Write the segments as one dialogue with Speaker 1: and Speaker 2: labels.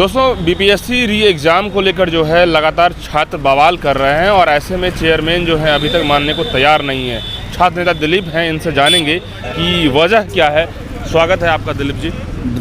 Speaker 1: दोस्तों बीपीएससी री एग्ज़ाम को लेकर जो है लगातार छात्र बवाल कर रहे हैं और ऐसे में चेयरमैन जो है अभी तक मानने को तैयार नहीं है। छात्र नेता दिलीप हैं, इनसे जानेंगे कि वजह क्या है। स्वागत है आपका दिलीप जी।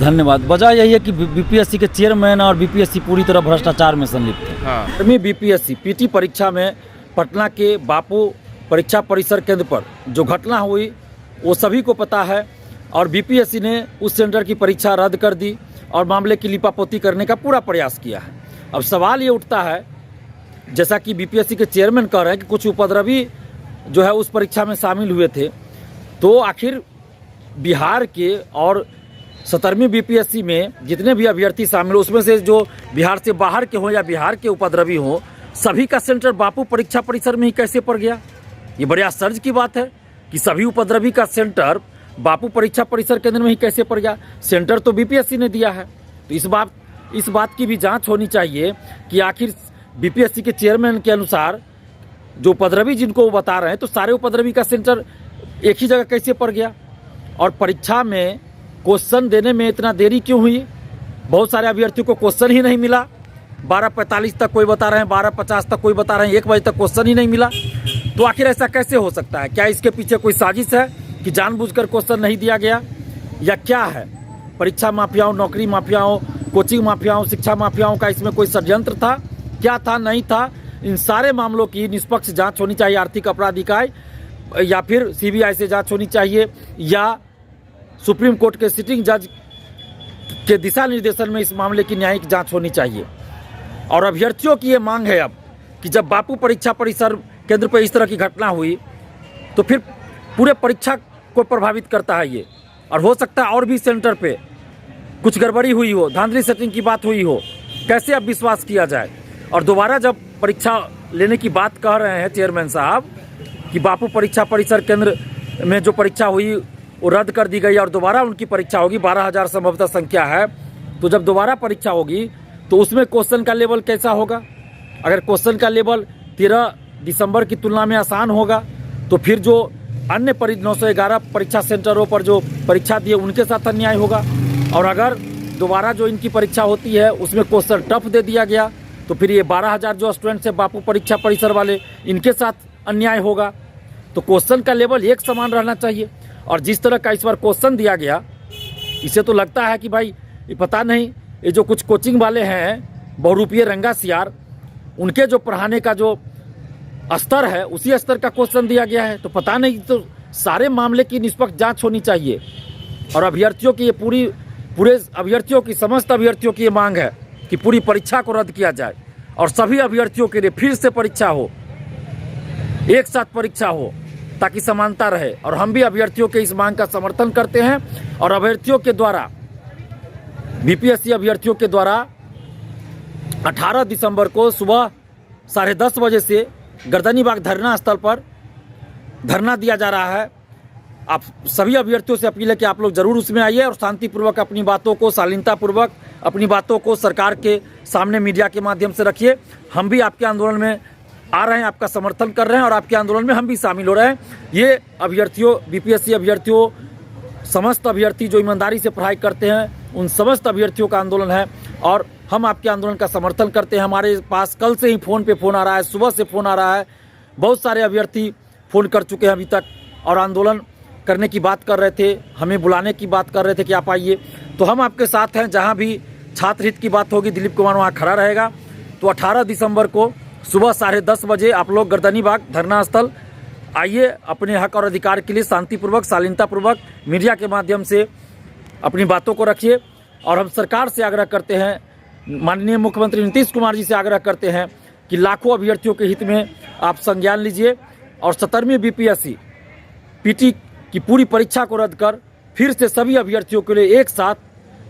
Speaker 2: धन्यवाद। वजह यही है कि बीपीएससी के चेयरमैन और बीपीएससी पूरी तरह भ्रष्टाचार में संलिप्त है।
Speaker 1: हाँ,
Speaker 2: बीपीएससी पीटी परीक्षा में पटना के बापू परीक्षा परिसर केंद्र पर जो घटना हुई वो सभी को पता है और बीपीएससी ने उस सेंटर की परीक्षा रद्द कर दी और मामले की लिपापोती करने का पूरा प्रयास किया है। अब सवाल ये उठता है, जैसा कि बीपीएससी के चेयरमैन कह रहे हैं कि कुछ उपद्रवी जो है उस परीक्षा में शामिल हुए थे, तो आखिर बिहार के और 17वीं बीपीएससी में जितने भी अभ्यर्थी शामिल हो उसमें से जो बिहार से बाहर के हों या बिहार के उपद्रवी हों, सभी का सेंटर बापू परीक्षा परिसर में ही कैसे पड़ गया? ये बड़े आश्चर्य की बात है कि सभी उपद्रवी का सेंटर बापू परीक्षा परिसर केंद्र में ही कैसे पड़ गया। सेंटर तो बीपीएससी ने दिया है, तो इस बात की भी जांच होनी चाहिए कि आखिर बीपीएससी के चेयरमैन के अनुसार जो उपद्रवी जिनको वो बता रहे हैं, तो सारे उपद्रवी का सेंटर एक ही जगह कैसे पड़ गया? और परीक्षा में क्वेश्चन देने में इतना देरी क्यों हुई? बहुत सारे अभ्यर्थियों को क्वेश्चन ही नहीं मिला। 12:45 तक कोई बता रहे हैं, 12:50 तक कोई बता रहे हैं, 1 बजे तक क्वेश्चन ही नहीं मिला। तो आखिर ऐसा कैसे हो सकता है? क्या इसके पीछे कोई साजिश है कि जानबूझकर क्वेश्चन नहीं दिया गया, या क्या है? परीक्षा माफियाओं, नौकरी माफियाओं, कोचिंग माफियाओं, शिक्षा माफियाओं का इसमें कोई षड्यंत्र था? क्या था, नहीं था? इन सारे मामलों की निष्पक्ष जांच होनी चाहिए आर्थिक अपराध इकाई, या फिर सीबीआई से जांच होनी चाहिए, या सुप्रीम कोर्ट के सिटिंग जज के दिशा निर्देशन में इस मामले की न्यायिक जांच होनी चाहिए। और अभ्यर्थियों की ये मांग है अब कि जब बापू परीक्षा परिसर केंद्र पर इस तरह की घटना हुई तो फिर पूरे परीक्षा को प्रभावित करता है ये, और हो सकता है और भी सेंटर पे कुछ गड़बड़ी हुई हो, धांधली सेटिंग की बात हुई हो। कैसे अब विश्वास किया जाए? और दोबारा जब परीक्षा लेने की बात कह रहे हैं चेयरमैन साहब कि बापू परीक्षा परिसर केंद्र में जो परीक्षा हुई वो रद्द कर दी गई और दोबारा उनकी परीक्षा होगी, 12,000 संभवतः संख्या है, तो जब दोबारा परीक्षा होगी तो उसमें क्वेश्चन का लेवल कैसा होगा? अगर क्वेश्चन का लेवल 13 दिसंबर की तुलना में आसान होगा तो फिर जो अन्य 911 परीक्षा सेंटरों पर जो परीक्षा दिए उनके साथ अन्याय होगा। और अगर दोबारा जो इनकी परीक्षा होती है उसमें क्वेश्चन टफ दे दिया गया तो फिर ये 12,000 जो स्टूडेंट्स है बापू परीक्षा परिसर वाले, इनके साथ अन्याय होगा। तो क्वेश्चन का लेवल एक समान रहना चाहिए। और जिस तरह का इस बार क्वेश्चन दिया गया, इसे तो लगता है कि भाई ये पता नहीं, ये जो कुछ कोचिंग वाले हैं बहुरूपीय रंगा सियार, उनके जो पढ़ाने का जो स्तर है उसी स्तर का क्वेश्चन दिया गया है। तो पता नहीं, तो सारे मामले की निष्पक्ष जांच होनी चाहिए। और अभ्यर्थियों की ये पूरे अभ्यर्थियों की, समस्त अभ्यर्थियों की ये मांग है कि पूरी परीक्षा को रद्द किया जाए और सभी अभ्यर्थियों के लिए फिर से परीक्षा हो, एक साथ परीक्षा हो, ताकि समानता रहे। और हम भी अभ्यर्थियों के इस मांग का समर्थन करते हैं। और अभ्यर्थियों के द्वारा, बीपीएससी अभ्यर्थियों के द्वारा 18 दिसंबर को सुबह 10:30 बजे से गर्दनीबाग धरना स्थल पर धरना दिया जा रहा है। आप सभी अभ्यर्थियों से अपील है कि आप लोग जरूर उसमें आइए और शांतिपूर्वक अपनी बातों को, शालीनतापूर्वक अपनी बातों को सरकार के सामने मीडिया के माध्यम से रखिए। हम भी आपके आंदोलन में आ रहे हैं, आपका समर्थन कर रहे हैं और आपके आंदोलन में हम भी शामिल हो रहे हैं। ये अभ्यर्थियों, बीपीएससी अभ्यर्थियों, समस्त अभ्यर्थी जो ईमानदारी से पढ़ाई करते हैं, उन समस्त अभ्यर्थियों का आंदोलन है और हम आपके आंदोलन का समर्थन करते हैं। हमारे पास कल से ही फ़ोन पे फ़ोन आ रहा है, सुबह से फ़ोन आ रहा है, बहुत सारे अभ्यर्थी फ़ोन कर चुके हैं अभी तक और आंदोलन करने की बात कर रहे थे, हमें बुलाने की बात कर रहे थे कि आप आइए। तो हम आपके साथ हैं, जहाँ भी छात्र हित की बात होगी दिलीप कुमार वहाँ खड़ा रहेगा। तो 18 दिसंबर को सुबह 10:30 बजे आप लोग गर्दनीबाग धरना स्थल आइए, अपने हक और अधिकार के लिए शांतिपूर्वक, शालीनतापूर्वक मीडिया के माध्यम से अपनी बातों को रखिए। और हम सरकार से आग्रह करते हैं, माननीय मुख्यमंत्री नीतीश कुमार जी से आग्रह करते हैं कि लाखों अभ्यर्थियों के हित में आप संज्ञान लीजिए और 17वीं बीपीएससी पीटी की पूरी परीक्षा को रद्द कर फिर से सभी अभ्यर्थियों के लिए एक साथ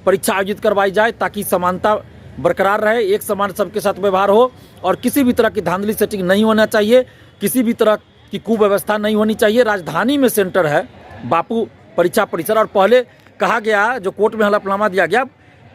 Speaker 2: परीक्षा आयोजित करवाई जाए, ताकि समानता बरकरार रहे, एक समान सबके साथ व्यवहार हो और किसी भी तरह की धांधली सेटिंग नहीं होना चाहिए, किसी भी तरह की कुव्यवस्था नहीं होनी चाहिए। राजधानी में सेंटर है बापू परीक्षा परिसर, और पहले कहा गया, जो कोर्ट में हलफनामा दिया गया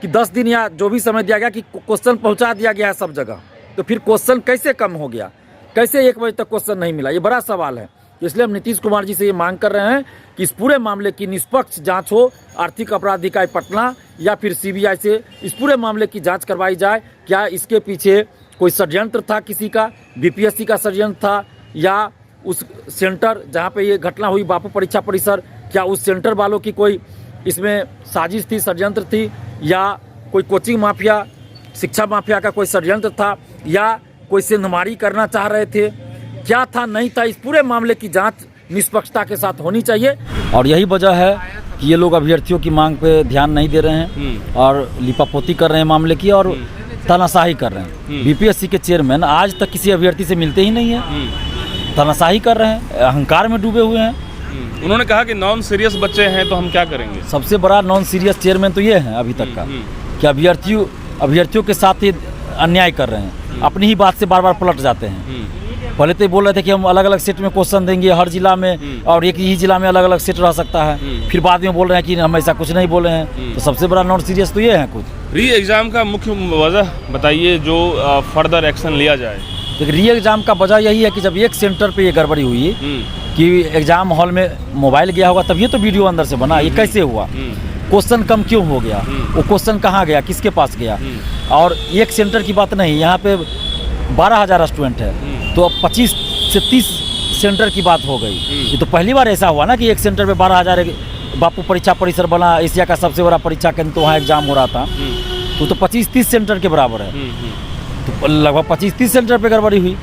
Speaker 2: कि 10 दिन या जो भी समय दिया गया कि क्वेश्चन पहुंचा दिया गया है सब जगह, तो फिर क्वेश्चन कैसे कम हो गया? कैसे 1 बजे तक क्वेश्चन नहीं मिला? ये बड़ा सवाल है। इसलिए हम नीतीश कुमार जी से ये मांग कर रहे हैं कि इस पूरे मामले की निष्पक्ष जांच हो, आर्थिक अपराध इकाई पटना या फिर सीबीआई से इस पूरे मामले की जांच करवाई जाए। क्या इसके पीछे कोई षड्यंत्र था, किसी का बीपीएससी का षड्यंत्र था, या उस सेंटर जहाँ पे ये घटना हुई बापू परीक्षा परिसर, क्या उस सेंटर वालों की कोई इसमें साजिश थी, षड्यंत्र थी, या कोई कोचिंग माफिया, शिक्षा माफिया का कोई षड्यंत्र था, या कोई सेंधमारी करना चाह रहे थे, क्या था नहीं था। इस पूरे मामले की जांच निष्पक्षता के साथ होनी चाहिए। और यही वजह है कि ये लोग अभ्यर्थियों की मांग पे ध्यान नहीं दे रहे हैं और लिपापोती कर रहे हैं मामले की और तानाशाही कर रहे हैं। बीपीएससी के चेयरमैन आज तक किसी अभ्यर्थी से मिलते ही नहीं है, तानाशाही कर रहे हैं, अहंकार में डूबे हुए हैं।
Speaker 1: उन्होंने कहा कि नॉन सीरियस बच्चे हैं तो हम क्या करेंगे।
Speaker 2: सबसे बड़ा नॉन सीरियस चेयरमैन तो ये है अभी तक का, कि अभ्यर्थियों के साथ ही अन्याय कर रहे हैं, अपनी ही बात से बार बार पलट जाते हैं। पहले तो बोल रहे थे कि हम अलग अलग सेट में क्वेश्चन देंगे हर जिला में, और एक ही जिला में अलग अलग सेट रह सकता है, फिर बाद में बोल रहे हैं कि हम ऐसा कुछ नहीं बोले हैं। तो सबसे बड़ा नॉन सीरियस तो ये है कुछ।
Speaker 1: री एग्ज़ाम का मुख्य वजह बताइए जो फर्दर एक्शन लिया जाए।
Speaker 2: देखिए, री एग्ज़ाम का वजह यही है कि जब एक सेंटर पे ये गड़बड़ी हुई कि एग्ज़ाम हॉल में मोबाइल गया होगा, तब ये तो वीडियो अंदर से बना। ये कैसे हुआ, क्वेश्चन कम क्यों हो गया, वो क्वेश्चन कहाँ गया, किसके पास गया। और एक सेंटर की बात नहीं, यहाँ पे 12,000 स्टूडेंट है, तो अब 25 से 30 सेंटर की बात हो गई। ये तो पहली बार ऐसा हुआ ना कि एक सेंटर पे 12,000, बापू परीक्षा परिसर बना, एशिया का सबसे बड़ा परीक्षा केंद्र, तो वहाँ एग्जाम हो रहा था, तो 25-30 सेंटर के बराबर है। तो लगभग 25-30 सेंटर पे गड़बड़ी हुई।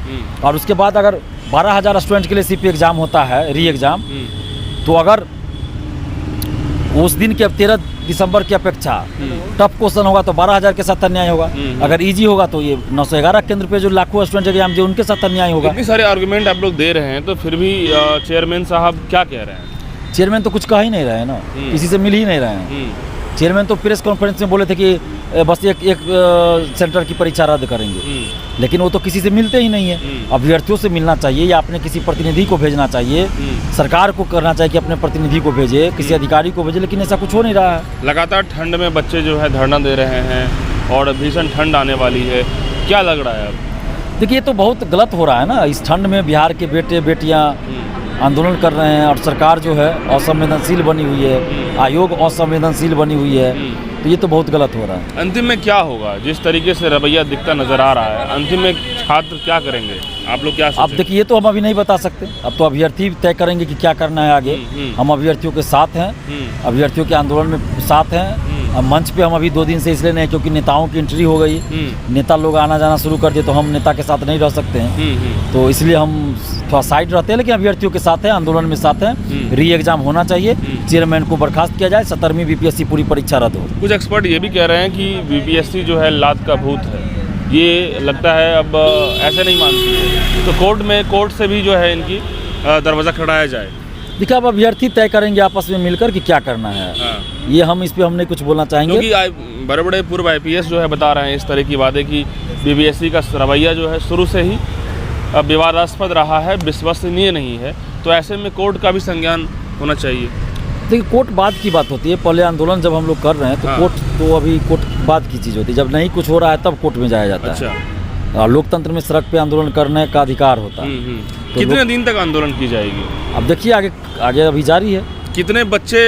Speaker 2: और उसके बाद अगर 12,000 स्टूडेंट के लिए सिर्फ एग्ज़ाम होता है, री एग्ज़ाम, तो अगर उस दिन के 13 दिसंबर की अपेक्षा टफ क्वेश्चन होगा तो 12,000 के साथ अन्याय होगा। अगर इजी होगा तो ये 911 केंद्र पे जो लाखों स्टूडेंट एग्जाम दिए उनके साथ अन्याय होगा।
Speaker 1: इतने सारे आर्गुमेंट आप लोग दे रहे हैं, तो फिर भी चेयरमैन साहब क्या कह रहे हैं?
Speaker 2: चेयरमैन तो कुछ कह ही नहीं रहे हैं ना, किसी से मिल ही नहीं रहे हैं। चेयरमैन तो प्रेस कॉन्फ्रेंस में बोले थे कि बस एक सेंटर की परीक्षा रद्द करेंगे, लेकिन वो तो किसी से मिलते ही नहीं है। अभ्यर्थियों से मिलना चाहिए या अपने किसी प्रतिनिधि को भेजना चाहिए, सरकार को करना चाहिए कि अपने प्रतिनिधि को भेजे, किसी अधिकारी को भेजे, लेकिन ऐसा कुछ हो नहीं रहा है।
Speaker 1: लगातार ठंड में बच्चे जो है धरना दे रहे हैं और भीषण ठंड आने वाली है, क्या लग रहा है अब?
Speaker 2: देखिए, ये तो बहुत गलत हो रहा है ना। इस ठंड में बिहार के बेटे बेटियाँ आंदोलन कर रहे हैं और सरकार जो है असंवेदनशील बनी हुई है, आयोग असंवेदनशील बनी हुई है, तो ये तो बहुत गलत हो रहा है।
Speaker 1: अंतिम में क्या होगा? जिस तरीके से रवैया दिखता नजर आ रहा है, अंतिम में छात्र क्या करेंगे? आप लोग क्या सोचें?
Speaker 2: अब देखिए, ये तो हम अभी नहीं बता सकते, अब तो अभ्यर्थी तय करेंगे कि क्या करना है आगे। हम अभ्यर्थियों के साथ हैं, अभ्यर्थियों के आंदोलन में साथ हैं। अब मंच पे हम अभी 2 दिन से इसलिए नहीं, क्योंकि नेताओं की एंट्री हो गई, नेता लोग आना जाना शुरू कर दिए, तो हम नेता के साथ नहीं रह सकते हैं, तो इसलिए हम थोड़ा साइड रहते हैं, लेकिन अभ्यर्थियों के साथ हैं, आंदोलन में साथ हैं। री एग्जाम होना चाहिए, चेयरमैन को बर्खास्त किया जाए, 17वीं बीपीएससी पूरी परीक्षा रद्द हो।
Speaker 1: कुछ एक्सपर्ट ये भी कह रहे हैं कि बीपीएससी जो है लात का भूत है, ये लगता है अब ऐसे नहीं मानती है, तो कोर्ट से भी जो है इनकी दरवाज़ा खड़ाया जाए।
Speaker 2: देखिए, अब अभ्यर्थी तय करेंगे आपस में मिलकर कि क्या करना है। ये हम इस पे हमने कुछ बोलना चाहेंगे,
Speaker 1: क्योंकि बड़े बड़े पूर्व आईपीएस जो है बता रहे हैं इस तरह की बातें कि बीपीएससी का रवैया जो है शुरू से ही विवादास्पद रहा है, विश्वसनीय नहीं है, तो ऐसे में कोर्ट का भी संज्ञान होना चाहिए।
Speaker 2: देखिए, कोर्ट बाद की बात होती है, पहले आंदोलन जब हम लोग कर रहे हैं तो कोर्ट तो अभी कोर्ट बाद की चीज़ होती है, जब नहीं कुछ हो रहा है तब कोर्ट में जाया जाता है। और लोकतंत्र में सड़क पे आंदोलन करने का अधिकार होता है। तो
Speaker 1: कितने दिन तक आंदोलन की जाएगी?
Speaker 2: अब देखिए, आगे अभी जारी है।
Speaker 1: कितने बच्चे,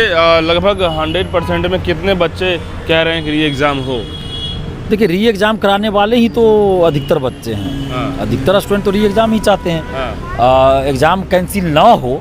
Speaker 1: लगभग 100% में कितने बच्चे कह रहे हैं कि री एग्ज़ाम हो?
Speaker 2: देखिए, री एग्ज़ाम कराने वाले ही तो अधिकतर बच्चे हैं। अधिकतर स्टूडेंट तो री एग्ज़ाम ही चाहते हैं। एग्ज़ाम कैंसिल ना हो,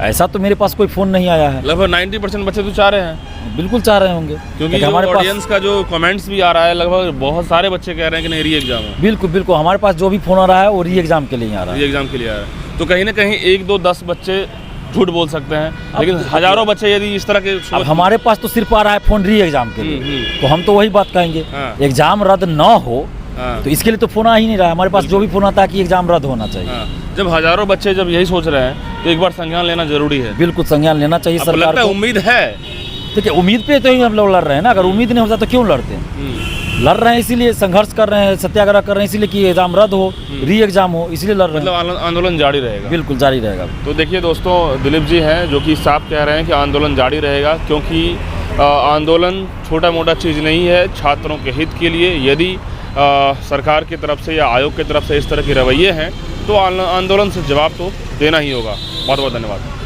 Speaker 2: ऐसा तो मेरे पास कोई फ़ोन नहीं आया है।
Speaker 1: लगभग 90% बच्चे तो चाह रहे हैं।
Speaker 2: बिल्कुल चाह रहे होंगे,
Speaker 1: क्योंकि हमारे ऑडियंस का जो कमेंट्स भी आ रहा है, लगभग बहुत सारे बच्चे कह रहे हैं कि नहीं री एग्ज़ाम है।
Speaker 2: बिल्कुल, हमारे पास जो भी फ़ोन आ रहा है वो री एग्ज़ाम के लिए ही आ रहा है।
Speaker 1: री एग्ज़ाम के लिए आ रहा है, तो कहीं ना कहीं 1, 2, 10 बच्चे झूठ बोल सकते हैं, लेकिन हजारों बच्चे यदि इस तरह के।
Speaker 2: अब हमारे पास तो सिर्फ आ रहा है फ़ोन री एग्ज़ाम के लिए, तो हम तो वही बात कहेंगे, एग्ज़ाम रद्द ना हो, तो इसके लिए तो फ़ोन आ ही नहीं रहा है। हमारे पास जो भी फ़ोन आता है कि एग्ज़ाम रद्द होना चाहिए।
Speaker 1: जब हजारों बच्चे जब यही सोच रहे हैं, तो एक बार संज्ञान लेना जरूरी है।
Speaker 2: बिल्कुल, संज्ञान लेना चाहिए सरकार को।
Speaker 1: उम्मीद है,
Speaker 2: देखिए, उम्मीद पे तो ही हम लोग लड़ रहे हैं ना। अगर उम्मीद नहीं होता तो क्यों लड़ते हैं? लड़ रहे हैं इसीलिए, संघर्ष कर रहे हैं, सत्याग्रह कर रहे हैं इसीलिए कि एग्जाम रद्द हो, री एग्जाम हो, इसलिए लड़ रहे हैं।
Speaker 1: मतलब आंदोलन जारी रहेगा?
Speaker 2: बिल्कुल जारी रहेगा।
Speaker 1: तो देखिए दोस्तों, दिलीप जी हैं जो कि साफ कह रहे हैं कि आंदोलन जारी रहेगा, क्योंकि आंदोलन छोटा मोटा चीज़ नहीं है। छात्रों के हित के लिए यदि सरकार की तरफ से या आयोग की तरफ से इस तरह के रवैये हैं, तो आंदोलन से जवाब तो देना ही होगा। बहुत बहुत धन्यवाद।